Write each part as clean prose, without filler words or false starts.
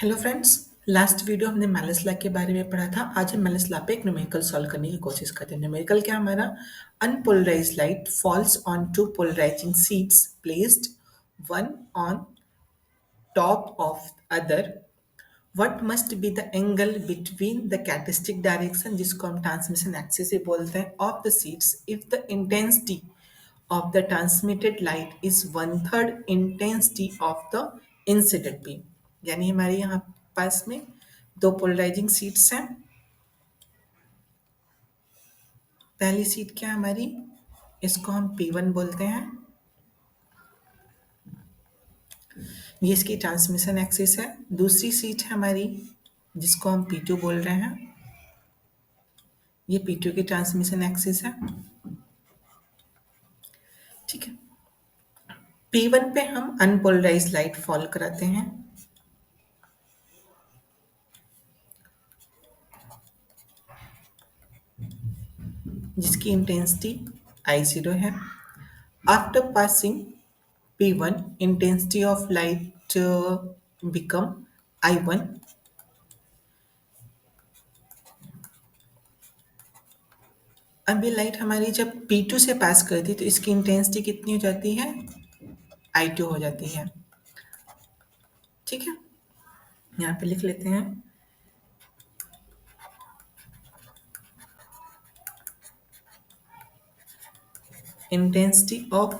Hello friends. Last video हमने malice law के बारे में पढ़ा था। आज हम मेलिस लॉ पे एक न्यूमेरिकल सॉल्व करने की कोशिश करते हैं। न्यूमेरिकल क्या हमारा unpolarised light falls on two polarising sheets placed one on top of other what must be the angle between the characteristic direction जिसको हम ट्रांसमिशन एक्सिस से बोलते हैं of the sheets if the intensity of the transmitted light is one third intensity of the incident beam। यानी हमारे यहाँ पास में दो पोलराइजिंग शीट्स हैं। पहली शीट क्या है हमारी, इसको हम P1 बोलते हैं, ये इसकी ट्रांसमिशन एक्सिस है। दूसरी शीट है हमारी जिसको हम P2 बोल रहे हैं, ये P2 की ट्रांसमिशन एक्सिस है। ठीक है, P1 पे हम अनपोलराइज्ड लाइट फॉल कराते हैं, जिसकी इंटेंसिटी I0 है। After passing P1 intensity of light become I1। अब ये लाइट हमारी जब P2 से पास करती है तो इसकी इंटेंसिटी कितनी हो जाती है, I2 हो जाती है। ठीक है, यहाँ पे लिख लेते हैं intensity of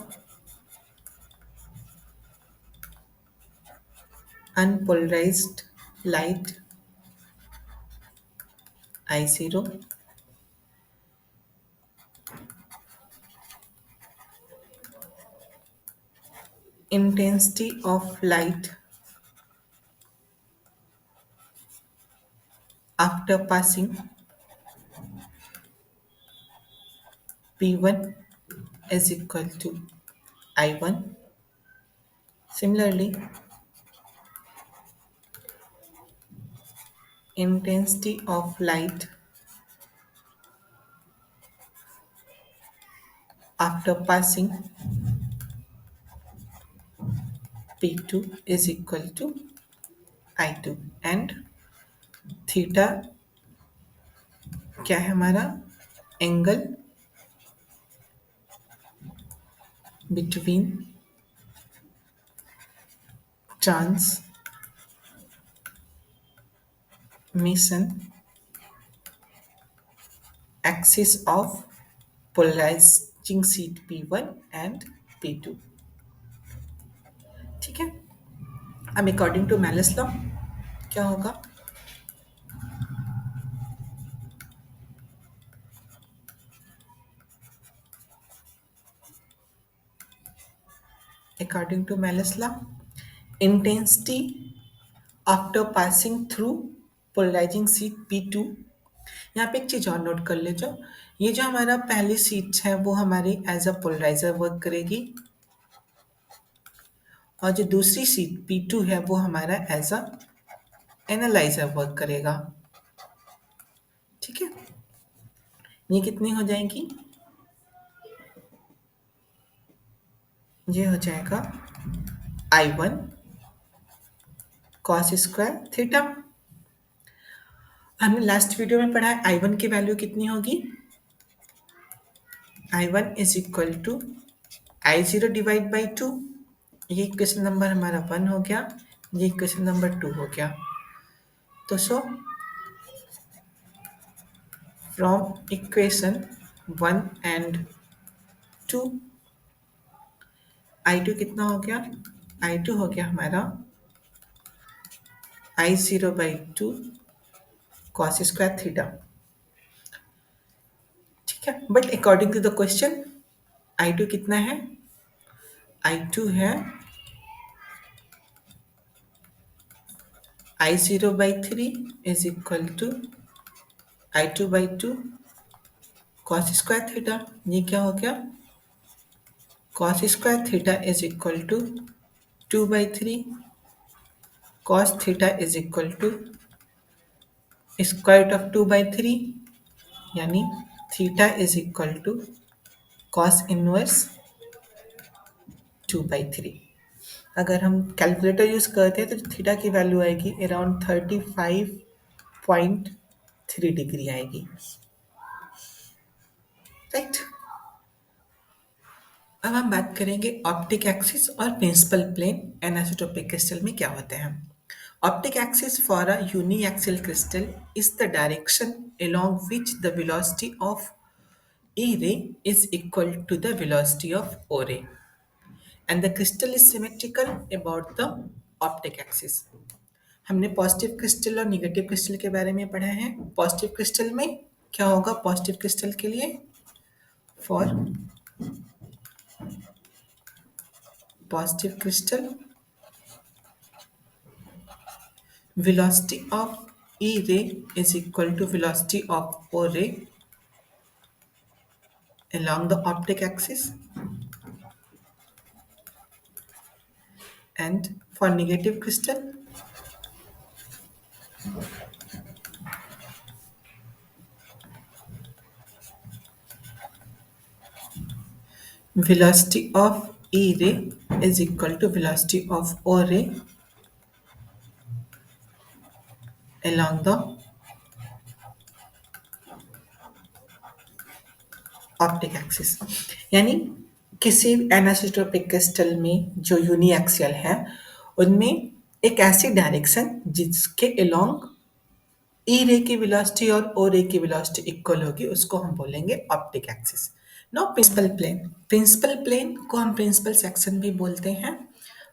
unpolarised light I0 intensity of light after passing P1 is equal to I1। Similarly, intensity of light after passing P2 is equal to I2 and theta क्या है हमारा, angle between transmission axis of polarising sheet P1 and P2। ठीक है, अब according to Malus law क्या होगा, according to Malus law intensity after passing through polarising sheet P2। यहाँ पे एक चीज और नोट कर ले, जो ये जो हमारा पहली शीट है वो हमारी एज अ पोलराइजर वर्क करेगी और जो दूसरी शीट P2 है वो हमारा एज अ एनालाइजर वर्क करेगा। ठीक है, ये कितनी हो जाएगी, ये हो जाएगा I1 cos स्क्वायर थीटा। हमने लास्ट वीडियो में पढ़ा है I1 की वैल्यू कितनी होगी, I1 is equal to I0 divide by 2। ये क्वेश्चन नंबर हमारा 1 हो गया, ये क्वेश्चन नंबर 2 हो गया। तो so from equation 1 and 2 I2 कितना हो गया, I2 हो गया हमारा I0 by 2 cos square theta. ठीक है, but according to the question I2 कितना है, I2 है I0 by 3 is equal to I2 by 2 cos square theta. ये क्या हो गया, cos square theta is equal to 2 by 3 cos theta is equal to square root of 2 by 3, यानी theta is equal to cos inverse 2 by 3। अगर हम calculator use करते हैं तो थीटा की वैल्यू आएगी अराउंड 35.3 डिग्री आएगी, राइट। अब हम बात करेंगे ऑप्टिक एक्सिस और प्रिंसिपल प्लेन एनिसोट्रोपिक क्रिस्टल में क्या होते हैं। Optic axis for a uniaxial crystal is the direction along which the velocity of E ray is equal to the velocity of O ray, and the crystal is symmetrical about the optic axis. हमने positive crystal और negative crystal के बारे में पढ़ा है। Positive crystal में क्या होगा? पॉजिटिव क्रिस्टल के लिए for positive crystal velocity of E ray is equal to velocity of O ray along the optic axis, and for negative crystal velocity of E ray is equal to velocity of O ray along the optic axis. यानी किसी एनासोट्रोपिक crystal में जो uniaxial है उनमें एक ऐसी direction जिसके along ई रे की वेलोसिटी और ओ रे की वेलोसिटी इक्वल होगी उसको हम बोलेंगे optic axis. Now principal plane, principal plane को हम प्रिंसिपल सेक्शन भी बोलते हैं।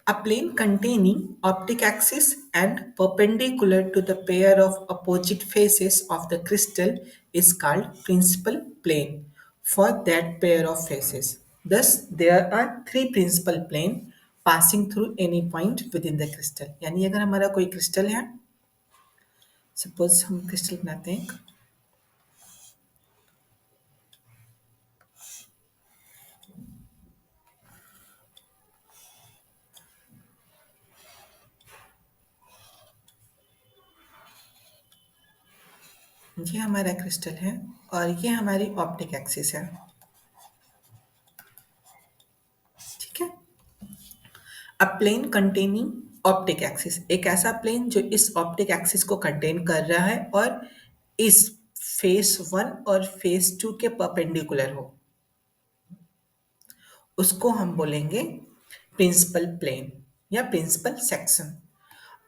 A plane containing optic axis and perpendicular to the pair of opposite faces of the crystal is called principal plane for that pair of faces. Thus, there are three principal plane passing through any point within the crystal. यानी अगर हमारा कोई crystal है, suppose हम crystal बनाते हैं, ये हमारा क्रिस्टल है और ये हमारी ऑप्टिक एक्सिस है, ठीक है। अ प्लेन कंटेनिंग ऑप्टिक एक्सिस, एक ऐसा प्लेन जो इस ऑप्टिक एक्सिस को कंटेन कर रहा है और इस फेस वन और फेस टू के परपेंडिकुलर हो, उसको हम बोलेंगे प्रिंसिपल प्लेन या प्रिंसिपल सेक्शन।